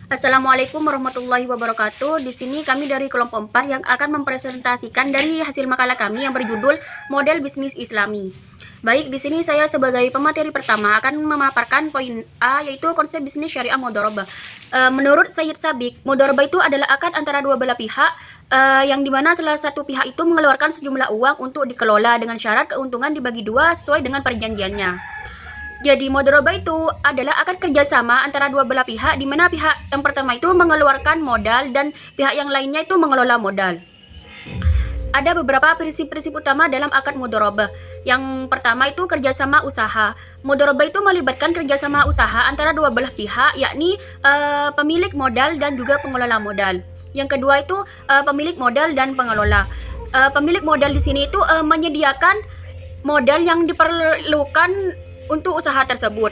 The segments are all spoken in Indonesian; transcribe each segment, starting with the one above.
Assalamualaikum warahmatullahi wabarakatuh. Di sini kami dari kelompok 4 yang akan mempresentasikan dari hasil makalah kami yang berjudul Model Bisnis Islami. Baik, di sini saya sebagai pemateri pertama akan memaparkan poin A, yaitu konsep bisnis syariah mudharabah. Menurut Sayyid Sabiq, mudharabah itu adalah akad antara dua belah pihak yang dimana salah satu pihak itu mengeluarkan sejumlah uang untuk dikelola dengan syarat keuntungan dibagi dua sesuai dengan perjanjiannya. Jadi mudharabah itu adalah akad kerjasama antara dua belah pihak, di mana pihak yang pertama itu mengeluarkan modal dan pihak yang lainnya itu mengelola modal. Ada beberapa prinsip-prinsip utama dalam akad mudharabah. Yang pertama itu kerjasama usaha. Mudharabah itu melibatkan kerjasama usaha antara dua belah pihak, yakni pemilik modal dan juga pengelola modal. Yang kedua itu pemilik modal dan pengelola. Pemilik modal di sini itu menyediakan modal yang diperlukan untuk usaha tersebut.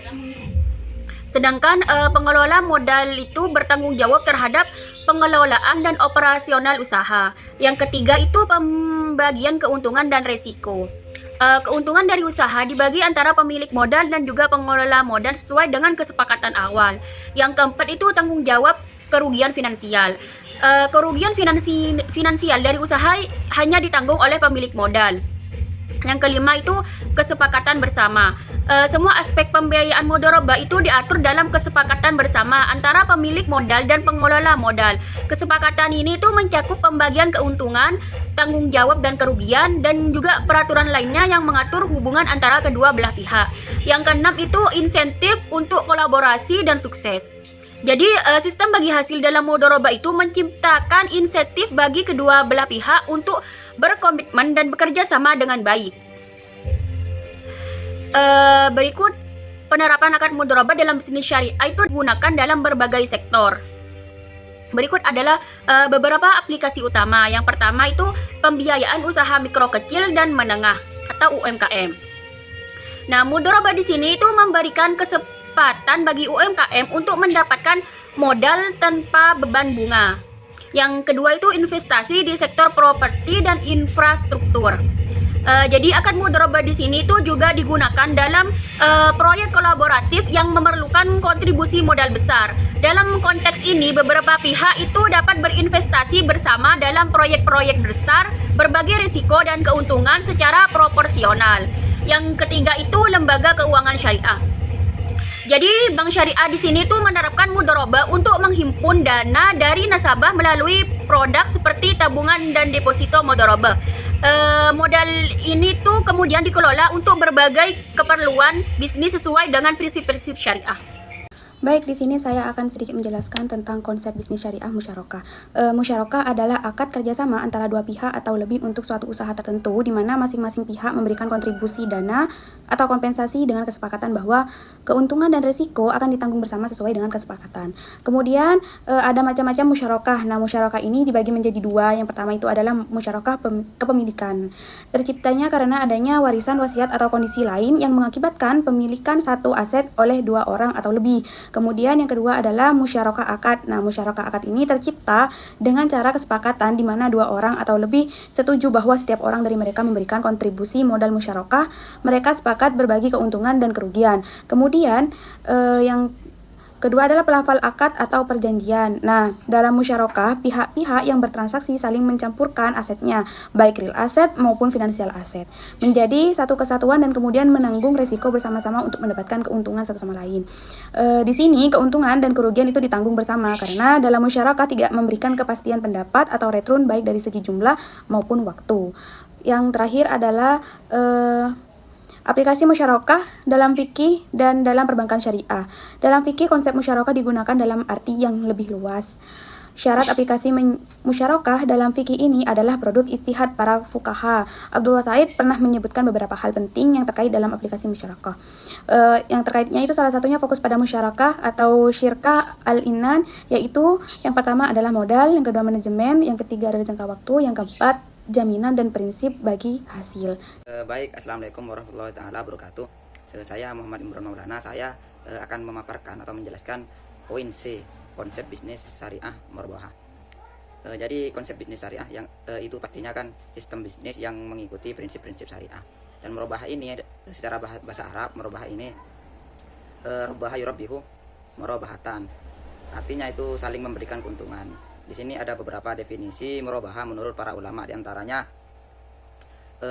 Sedangkan pengelola modal itu bertanggung jawab terhadap pengelolaan dan operasional usaha. Yang ketiga itu pembagian keuntungan dan resiko. Keuntungan dari usaha dibagi antara pemilik modal dan juga pengelola modal sesuai dengan kesepakatan awal. Yang keempat itu tanggung jawab kerugian finansial. Kerugian finansial dari usaha hanya ditanggung oleh pemilik modal. Yang kelima itu kesepakatan bersama. Semua aspek pembiayaan mudharabah itu diatur dalam kesepakatan bersama antara pemilik modal dan pengelola modal. Kesepakatan ini itu mencakup pembagian keuntungan, tanggung jawab dan kerugian, dan juga peraturan lainnya yang mengatur hubungan antara kedua belah pihak. Yang keenam itu insentif untuk kolaborasi dan sukses. Jadi sistem bagi hasil dalam mudharabah itu menciptakan insentif bagi kedua belah pihak untuk berkomitmen dan bekerja sama dengan baik. Berikut penerapan akad mudharabah dalam bisnis syariah itu digunakan dalam berbagai sektor. Berikut adalah beberapa aplikasi utama. Yang pertama itu pembiayaan usaha mikro kecil dan menengah atau UMKM. Nah, mudharabah di sini itu memberikan kesempatan bagi UMKM untuk mendapatkan modal tanpa beban bunga. Yang kedua itu investasi di sektor properti dan infrastruktur. Jadi akad mudharabah di sini itu juga digunakan dalam proyek kolaboratif yang memerlukan kontribusi modal besar. Dalam konteks ini, beberapa pihak itu dapat berinvestasi bersama dalam proyek-proyek besar, berbagi risiko dan keuntungan secara proporsional. Yang ketiga itu lembaga keuangan syariah. Jadi bank syariah di sini tuh menerapkan mudharabah untuk menghimpun dana dari nasabah melalui produk seperti tabungan dan deposito mudharabah. Modal ini tuh kemudian dikelola untuk berbagai keperluan bisnis sesuai dengan prinsip-prinsip syariah. Baik, di sini saya akan sedikit menjelaskan tentang konsep bisnis syariah musyarakah. Musyarakah adalah akad kerjasama antara dua pihak atau lebih untuk suatu usaha tertentu, di mana masing-masing pihak memberikan kontribusi dana atau kompensasi dengan kesepakatan bahwa keuntungan dan risiko akan ditanggung bersama sesuai dengan kesepakatan. Kemudian ada macam-macam musyarakah. Nah, musyarakah ini dibagi menjadi dua. Yang pertama itu adalah musyarakah kepemilikan. Terciptanya karena adanya warisan, wasiat atau kondisi lain yang mengakibatkan pemilikan satu aset oleh dua orang atau lebih. Kemudian yang kedua adalah musyarakah akad. Nah, musyarakah akad ini tercipta dengan cara kesepakatan di mana dua orang atau lebih setuju bahwa setiap orang dari mereka memberikan kontribusi modal musyarakah. Mereka sepakat berbagi keuntungan dan kerugian. Kemudian yang kedua adalah pelafal akad atau perjanjian. Nah, dalam musyarakah, pihak-pihak yang bertransaksi saling mencampurkan asetnya, baik real aset maupun finansial aset, menjadi satu kesatuan dan kemudian menanggung resiko bersama-sama untuk mendapatkan keuntungan satu sama lain. Di sini, keuntungan dan kerugian itu ditanggung bersama karena dalam musyarakah tidak memberikan kepastian pendapat atau return baik dari segi jumlah maupun waktu. Yang terakhir adalah aplikasi musyarakah dalam fikih dan dalam perbankan syariah. Dalam fikih, konsep musyarakah digunakan dalam arti yang lebih luas. Syarat aplikasi musyarakah dalam fikih ini adalah produk ijtihad para fuqaha. Abdullah Said pernah menyebutkan beberapa hal penting yang terkait dalam aplikasi musyarakah. Yang terkaitnya itu salah satunya fokus pada musyarakah atau syirkah al-inan, yaitu yang pertama adalah modal, yang kedua manajemen, yang ketiga adalah jangka waktu, yang keempat jaminan dan prinsip bagi hasil. Baik, assalamualaikum warahmatullahi wabarakatuh. Saya Muhammad Imran Maulana. Saya akan memaparkan atau menjelaskan poin C, konsep bisnis syariah murabahah. Jadi konsep bisnis syariah yang itu pastinya kan sistem bisnis yang mengikuti prinsip-prinsip syariah. Dan murabahah ini secara bahasa Arab, murabahah ini rabaha yurabbihu murabahatan. artinya itu saling memberikan keuntungan. Di sini ada beberapa definisi murabahah menurut para ulama, diantaranya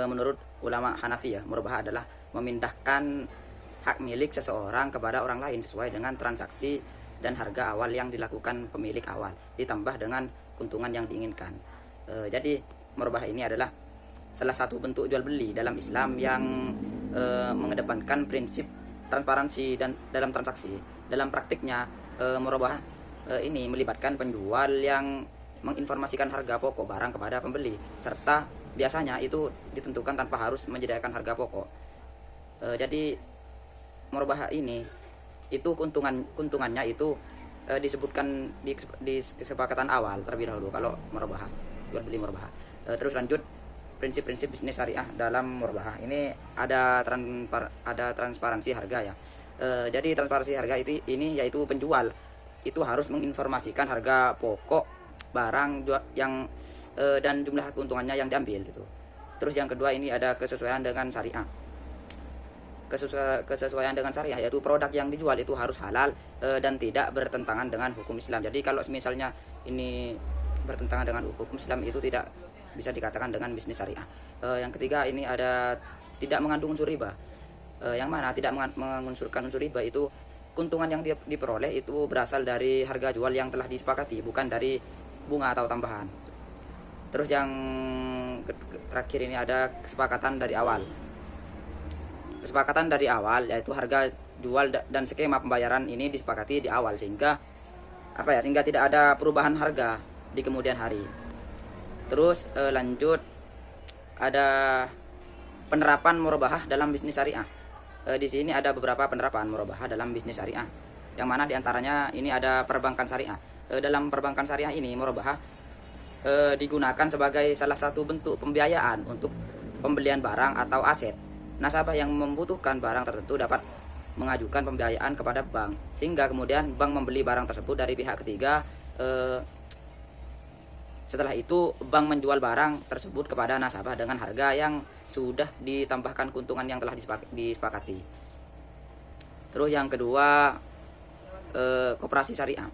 menurut ulama Hanafi ya, murabahah adalah memindahkan hak milik seseorang kepada orang lain sesuai dengan transaksi dan harga awal yang dilakukan pemilik awal, ditambah dengan keuntungan yang diinginkan. Jadi murabahah ini adalah salah satu bentuk jual beli dalam Islam yang mengedepankan prinsip transparansi dan dalam transaksi. Dalam praktiknya murabahah ini melibatkan penjual yang menginformasikan harga pokok barang kepada pembeli, serta biasanya itu ditentukan tanpa harus menyediakan harga pokok. Jadi murabahah ini itu keuntungannya itu disebutkan di kesepakatan awal terlebih dahulu kalau murabahah, jual beli murabahah. Terus lanjut prinsip-prinsip bisnis syariah dalam murabahah. Ini ada transparansi harga ya. Jadi transparansi harga ini yaitu penjual itu harus menginformasikan harga pokok barang yang dan jumlah keuntungannya yang diambil gitu. Terus yang kedua ini ada kesesuaian dengan syariah. Kesesuaian dengan syariah yaitu produk yang dijual itu harus halal dan tidak bertentangan dengan hukum Islam. Jadi kalau misalnya ini bertentangan dengan hukum Islam itu tidak bisa dikatakan dengan bisnis syariah. Yang ketiga ini ada tidak mengandung unsur riba. Yang mana tidak mengunsurkan unsur riba itu keuntungan yang diperoleh itu berasal dari harga jual yang telah disepakati, bukan dari bunga atau tambahan. Terus yang terakhir ini ada kesepakatan dari awal. Kesepakatan dari awal yaitu harga jual dan skema pembayaran ini disepakati di awal sehingga sehingga tidak ada perubahan harga di kemudian hari. Terus lanjut ada penerapan murabahah dalam bisnis syariah. Di sini ada beberapa penerapan murabahah dalam bisnis syariah, yang mana diantaranya ini ada perbankan syariah. Dalam perbankan syariah ini murabahah digunakan sebagai salah satu bentuk pembiayaan untuk pembelian barang atau aset. Nasabah yang membutuhkan barang tertentu dapat mengajukan pembiayaan kepada bank, sehingga kemudian bank membeli barang tersebut dari pihak ketiga. Setelah itu bank menjual barang tersebut kepada nasabah dengan harga yang sudah ditambahkan keuntungan yang telah disepakati. Terus yang kedua koperasi syariah.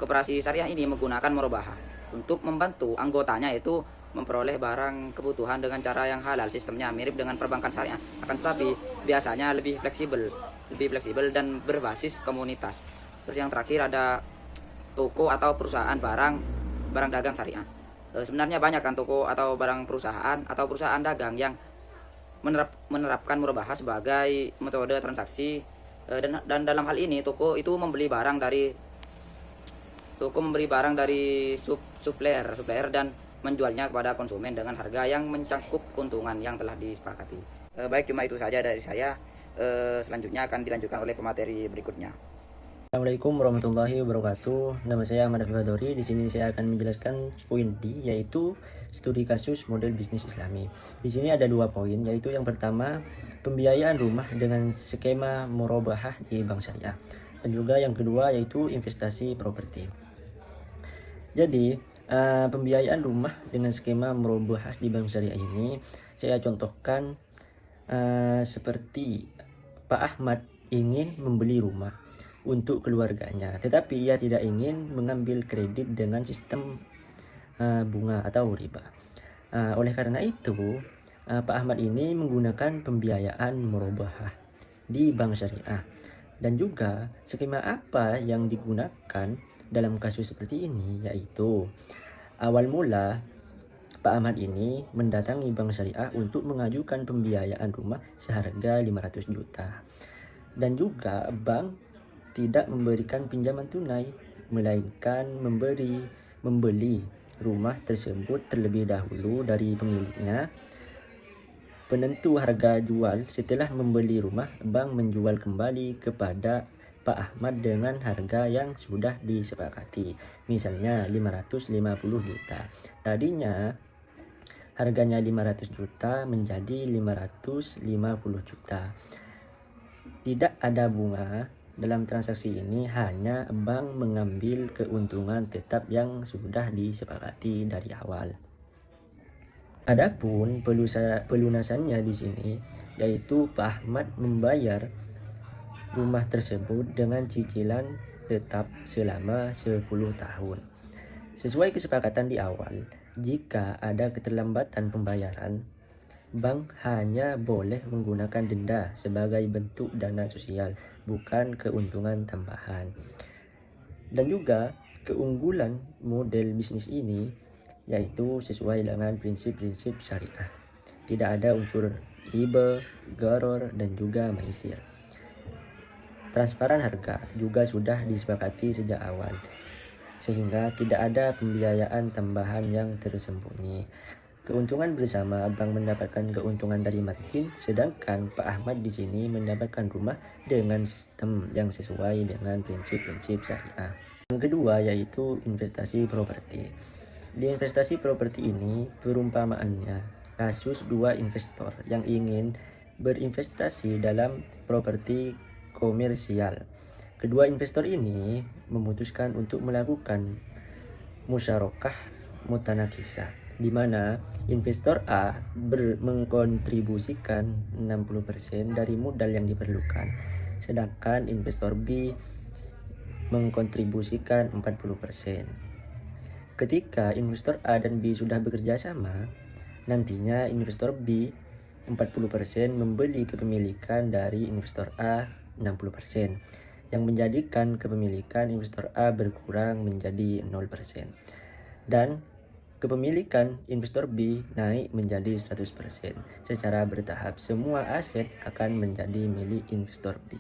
Koperasi syariah ini menggunakan murabahah untuk membantu anggotanya itu memperoleh barang kebutuhan dengan cara yang halal. Sistemnya mirip dengan perbankan syariah, akan tetapi biasanya lebih fleksibel dan berbasis komunitas. Terus yang terakhir ada toko atau perusahaan barang dagang syariah. Sebenarnya banyak kan toko atau perusahaan dagang yang menerapkan murabahah sebagai metode transaksi, dan dalam hal ini toko membeli barang dari supplier dan menjualnya kepada konsumen dengan harga yang mencakup keuntungan yang telah disepakati. Baik, cuma itu saja dari saya. Selanjutnya akan dilanjutkan oleh pemateri berikutnya. Assalamualaikum warahmatullahi wabarakatuh. Nama saya Ahmad Afifadori. Di sini saya akan menjelaskan poin D, yaitu studi kasus model bisnis Islami. Di sini ada 2 poin, yaitu yang pertama pembiayaan rumah dengan skema murabahah di bank syariah, dan juga yang kedua yaitu investasi properti. Jadi pembiayaan rumah dengan skema murabahah di bank syariah ini saya contohkan seperti Pak Ahmad ingin membeli rumah untuk keluarganya, tetapi ia tidak ingin mengambil kredit dengan sistem bunga atau riba. Oleh karena itu, Pak Ahmad ini menggunakan pembiayaan murabahah di bank syariah. Dan juga skema apa yang digunakan dalam kasus seperti ini, yaitu awal mula Pak Ahmad ini mendatangi bank syariah untuk mengajukan pembiayaan rumah seharga 500 juta. Dan juga bank tidak memberikan pinjaman tunai, melainkan membeli rumah tersebut terlebih dahulu dari pemiliknya. Penentu harga jual setelah membeli rumah, bank menjual kembali kepada Pak Ahmad dengan harga yang sudah disepakati, misalnya 550 juta. Tadinya harganya 500 juta menjadi 550 juta. Tidak ada bunga. Dalam transaksi ini hanya bank mengambil keuntungan tetap yang sudah disepakati dari awal. Adapun pelunasannya di sini yaitu Pak Ahmad membayar rumah tersebut dengan cicilan tetap selama 10 tahun. Sesuai kesepakatan di awal, jika ada keterlambatan pembayaran, bank hanya boleh menggunakan denda sebagai bentuk dana sosial, bukan keuntungan tambahan. Dan juga keunggulan model bisnis ini yaitu sesuai dengan prinsip-prinsip syariah. Tidak ada unsur riba, gharar, dan juga maisir. Transparan harga juga sudah disepakati sejak awal, sehingga tidak ada pembiayaan tambahan yang tersembunyi. Keuntungan bersama, bank mendapatkan keuntungan dari margin, sedangkan Pak Ahmad di sini mendapatkan rumah dengan sistem yang sesuai dengan prinsip-prinsip syariah. Yang kedua yaitu investasi properti. Di investasi properti ini perumpamaannya kasus dua investor yang ingin berinvestasi dalam properti komersial. Kedua investor ini memutuskan untuk melakukan musyarakah mutanakisah, di mana investor A mengkontribusikan 60% dari modal yang diperlukan, sedangkan investor B mengkontribusikan 40%. Ketika investor A dan B sudah bekerja sama, nantinya investor B 40% membeli kepemilikan dari investor A 60%, yang menjadikan kepemilikan investor A berkurang menjadi 0%. Dan kepemilikan investor B naik menjadi 100%. Secara bertahap, semua aset akan menjadi milik investor B.